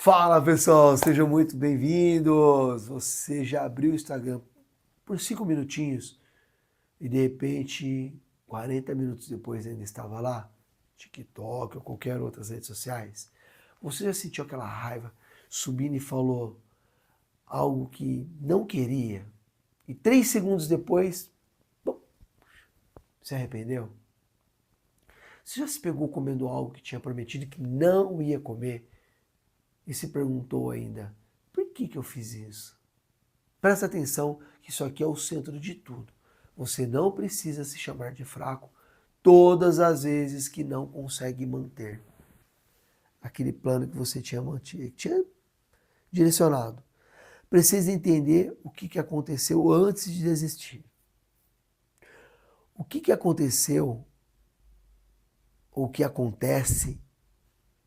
Fala pessoal, sejam muito bem-vindos. Você já abriu o Instagram por 5 minutinhos e de repente 40 minutos depois ainda estava lá? TikTok ou qualquer outras redes sociais? Você já sentiu aquela raiva subindo e falou algo que não queria e 3 segundos depois, bom, se arrependeu? Você já se pegou comendo algo que tinha prometido que não ia comer e se perguntou ainda, por que eu fiz isso? Presta atenção que isso aqui é o centro de tudo. Você não precisa se chamar de fraco todas as vezes que não consegue manter aquele plano que você tinha mantido, tinha direcionado. Precisa entender o que aconteceu antes de desistir. O que aconteceu, ou o que acontece,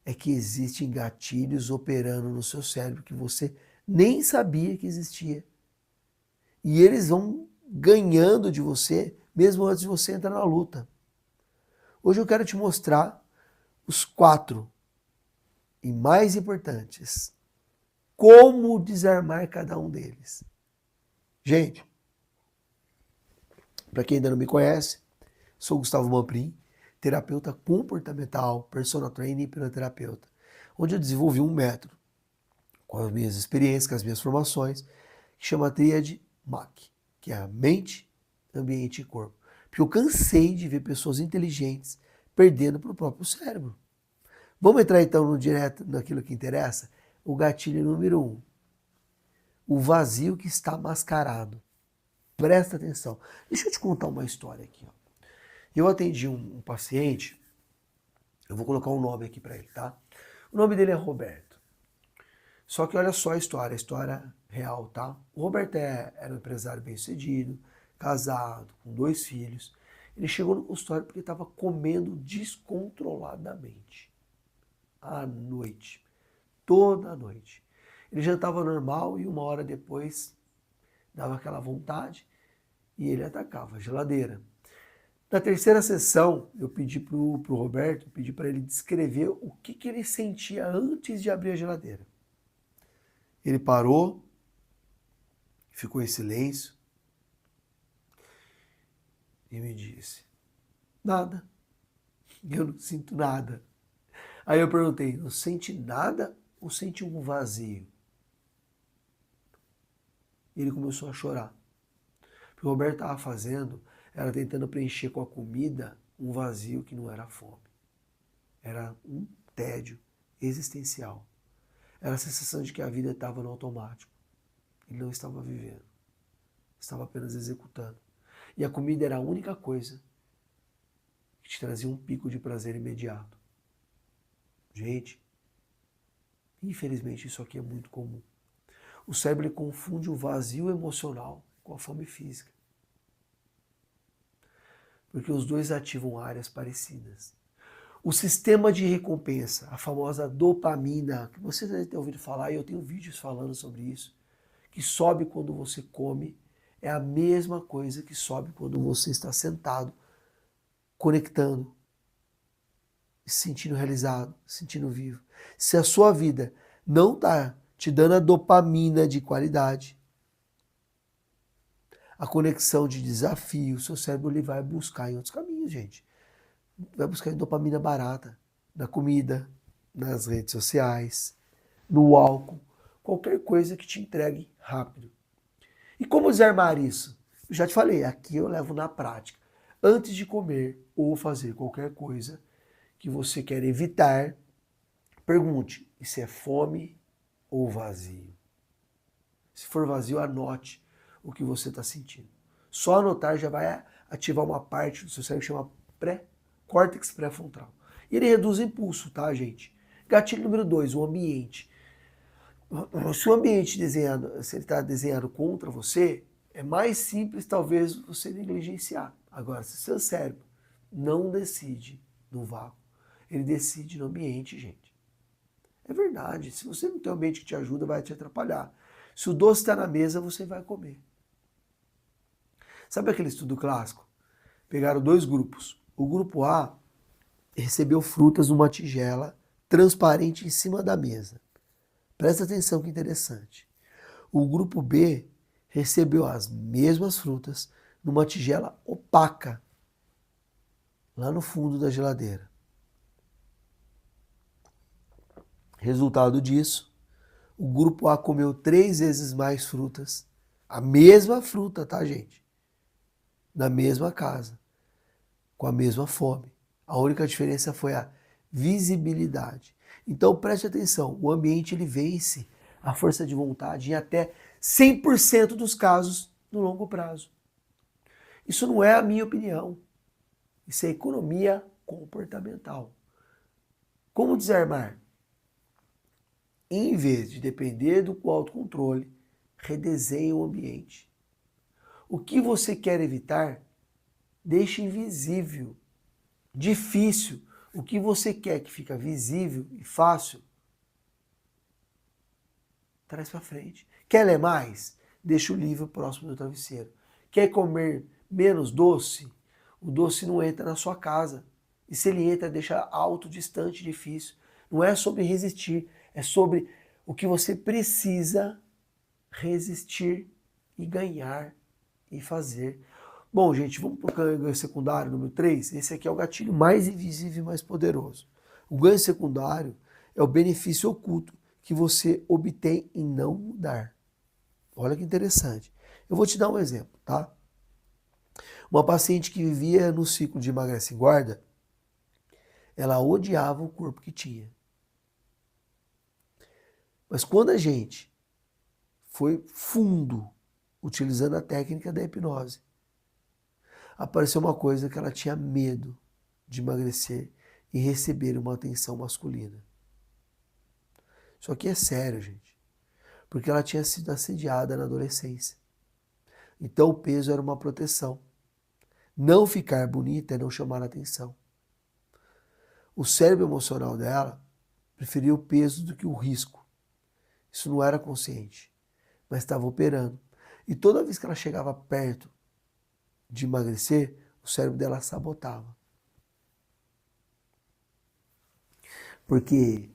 é que existem gatilhos operando no seu cérebro que você nem sabia que existia. E eles vão ganhando de você, mesmo antes de você entrar na luta. Hoje eu quero te mostrar os 4 e mais importantes. Como desarmar cada um deles. Gente, para quem ainda não me conhece, sou Gustavo Manprim, terapeuta comportamental, personal trainer e hipnoterapeuta, onde eu desenvolvi um método com as minhas experiências, com as minhas formações, que chama Tríade MAC, que é a mente, ambiente e corpo. Porque eu cansei de ver pessoas inteligentes perdendo para o próprio cérebro. Vamos entrar então no direto naquilo que interessa? O gatilho número 1. O vazio que está mascarado. Presta atenção. Deixa eu te contar uma história aqui. Eu atendi um paciente, eu vou colocar um nome aqui para ele, tá? O nome dele é Roberto. Só que olha só a história real, tá? O Roberto era um empresário bem-sucedido, casado, com 2 filhos. Ele chegou no consultório porque estava comendo descontroladamente. À noite. Toda a noite. Ele jantava normal e 1 hora depois dava aquela vontade e ele atacava a geladeira. Na terceira sessão, eu pedi pro Roberto, pedi para ele descrever o que ele sentia antes de abrir a geladeira. Ele parou, ficou em silêncio e me disse, nada, eu não sinto nada. Aí eu perguntei, não sente nada ou sente um vazio? Ele começou a chorar. O que o Roberto estava fazendo era tentando preencher com a comida um vazio que não era fome. Era um tédio existencial. Era a sensação de que a vida estava no automático. Ele não estava vivendo. Estava apenas executando. E a comida era a única coisa que te trazia um pico de prazer imediato. Gente, infelizmente isso aqui é muito comum. O cérebro ele confunde o vazio emocional com a fome física. Porque os dois ativam áreas parecidas. O sistema de recompensa, a famosa dopamina, que você deve ter ouvido falar, e eu tenho vídeos falando sobre isso, que sobe quando você come, é a mesma coisa que sobe quando você está sentado, conectando, se sentindo realizado, se sentindo vivo. Se a sua vida não está te dando a dopamina de qualidade, a conexão de desafio, seu cérebro ele vai buscar em outros caminhos, gente. Vai buscar em dopamina barata, na comida, nas redes sociais, no álcool, qualquer coisa que te entregue rápido. E como desarmar isso? Eu já te falei, aqui eu levo na prática. Antes de comer ou fazer qualquer coisa que você quer evitar, pergunte, isso é fome ou vazio? Se for vazio, anote o que você está sentindo. Só anotar já vai ativar uma parte do seu cérebro que chama córtex pré-frontal. E ele reduz o impulso, tá, gente? Gatilho número 2, o ambiente. Se o ambiente desenhado, se ele está desenhado contra você, é mais simples talvez você negligenciar. Agora, se o seu cérebro não decide no vácuo, ele decide no ambiente, gente. É verdade, se você não tem um ambiente que te ajuda, vai te atrapalhar. Se o doce está na mesa, você vai comer. Sabe aquele estudo clássico? Pegaram 2 grupos. O grupo A recebeu frutas numa tigela transparente em cima da mesa. Presta atenção que interessante. O grupo B recebeu as mesmas frutas numa tigela opaca, lá no fundo da geladeira. Resultado disso, o grupo A comeu 3 vezes mais frutas, a mesma fruta, tá, gente? Na mesma casa, com a mesma fome. A única diferença foi a visibilidade. Então preste atenção, o ambiente ele vence a força de vontade em até 100% dos casos no longo prazo. Isso não é a minha opinião, isso é economia comportamental. Como desarmar? Em vez de depender do autocontrole, redesenhe o ambiente. O que você quer evitar, deixe invisível. Difícil. O que você quer que fica visível e fácil, traz para frente. Quer ler mais? Deixa o livro próximo do travesseiro. Quer comer menos doce? O doce não entra na sua casa. E se ele entra, deixa alto, distante, difícil. Não é sobre resistir, é sobre o que você precisa resistir e ganhar e fazer. Bom, gente, vamos para o ganho secundário número 3. Esse aqui é o gatilho mais invisível e mais poderoso. O ganho secundário é o benefício oculto que você obtém em não mudar. Olha que interessante. Eu vou te dar um exemplo, tá? Uma paciente que vivia no ciclo de emagrece e engorda, ela odiava o corpo que tinha. Mas quando a gente foi fundo, utilizando a técnica da hipnose, apareceu uma coisa que ela tinha medo de emagrecer e receber uma atenção masculina. Isso aqui é sério, gente. Porque ela tinha sido assediada na adolescência. Então o peso era uma proteção. Não ficar bonita é não chamar atenção. O cérebro emocional dela preferia o peso do que o risco. Isso não era consciente, mas estava operando. E toda vez que ela chegava perto de emagrecer, o cérebro dela sabotava. Porque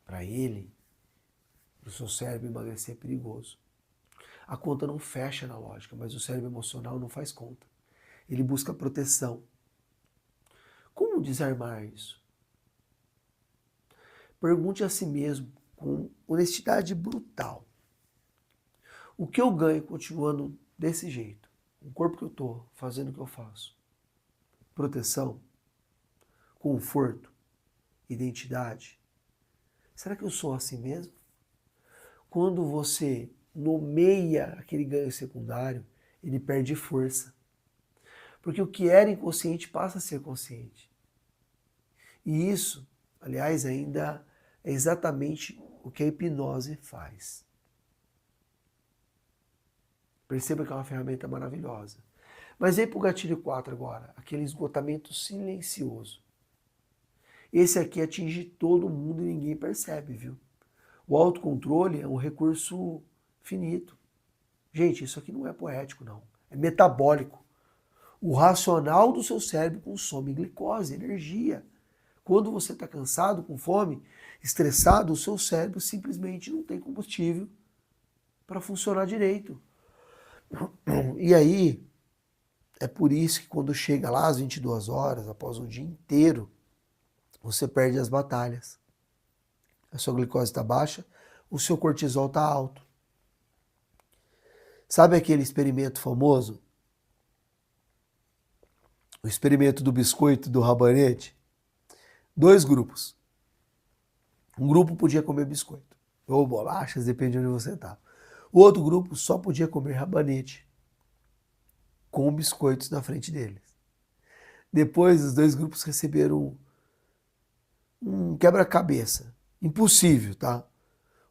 para ele, para o seu cérebro, emagrecer é perigoso. A conta não fecha na lógica, mas o cérebro emocional não faz conta. Ele busca proteção. Como desarmar isso? Pergunte a si mesmo com honestidade brutal. O que eu ganho continuando desse jeito? O corpo que eu estou, fazendo o que eu faço? Proteção? Conforto? Identidade? Será que eu sou assim mesmo? Quando você nomeia aquele ganho secundário, ele perde força. Porque o que era inconsciente passa a ser consciente. E isso, aliás, ainda é exatamente o que a hipnose faz. Perceba que é uma ferramenta maravilhosa. Mas vem para o gatilho 4 agora, aquele esgotamento silencioso. Esse aqui atinge todo mundo e ninguém percebe, viu? O autocontrole é um recurso finito. Gente, isso aqui não é poético, não. É metabólico. O racional do seu cérebro consome glicose, energia. Quando você está cansado, com fome, estressado, o seu cérebro simplesmente não tem combustível para funcionar direito. E aí, é por isso que quando chega lá às 22 horas, após um dia inteiro, você perde as batalhas. A sua glicose está baixa, o seu cortisol está alto. Sabe aquele experimento famoso? O experimento do biscoito e do rabanete? 2 grupos. Um grupo podia comer biscoito, ou bolachas, depende de onde você está. O outro grupo só podia comer rabanete, com biscoitos na frente deles. Depois, os 2 grupos receberam um quebra-cabeça. Impossível, tá?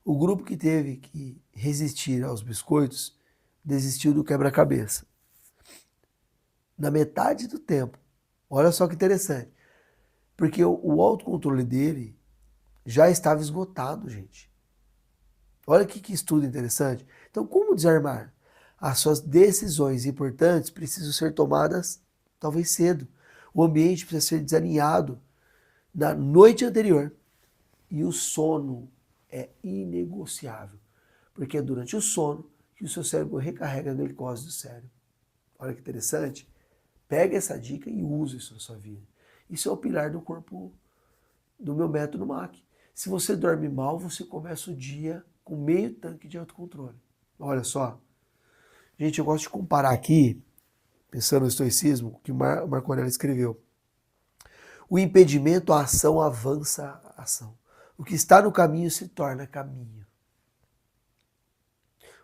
O grupo que teve que resistir aos biscoitos desistiu do quebra-cabeça. Na metade do tempo. Olha só que interessante. Porque o autocontrole dele já estava esgotado, gente. Olha que estudo interessante. Então, como desarmar? As suas decisões importantes precisam ser tomadas talvez cedo. O ambiente precisa ser desalinhado na noite anterior. E o sono é inegociável, porque é durante o sono que o seu cérebro recarrega a glicose do cérebro. Olha que interessante. Pega essa dica e use isso na sua vida. Isso é o pilar do corpo, do meu método MAC. Se você dorme mal, você começa o dia com meio tanque de autocontrole. Olha só. Gente, eu gosto de comparar aqui, pensando no estoicismo, o que Marco Aurélio escreveu. O impedimento à ação avança a ação. O que está no caminho se torna caminho.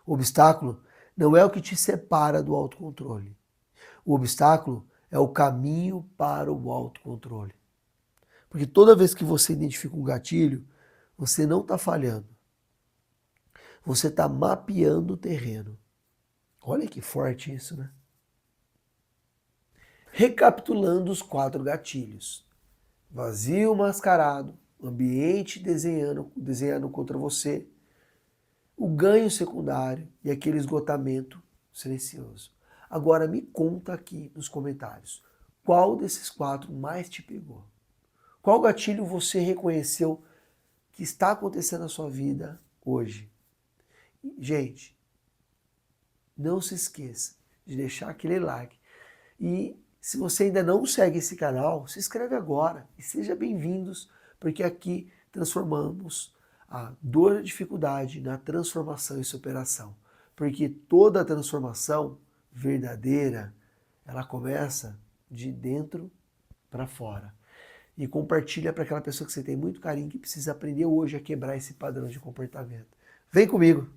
O obstáculo não é o que te separa do autocontrole. O obstáculo é o caminho para o autocontrole. Porque toda vez que você identifica um gatilho, você não está falhando. Você está mapeando o terreno. Olha que forte isso, né? Recapitulando os 4 gatilhos. Vazio mascarado, ambiente desenhando contra você, o ganho secundário e aquele esgotamento silencioso. Agora me conta aqui nos comentários, qual desses 4 mais te pegou? Qual gatilho você reconheceu que está acontecendo na sua vida hoje? Gente, não se esqueça de deixar aquele like. E se você ainda não segue esse canal, se inscreve agora e seja bem-vindos, porque aqui transformamos a dor e a dificuldade na transformação e superação. Porque toda transformação verdadeira, ela começa de dentro para fora. E compartilha para aquela pessoa que você tem muito carinho, que precisa aprender hoje a quebrar esse padrão de comportamento. Vem comigo!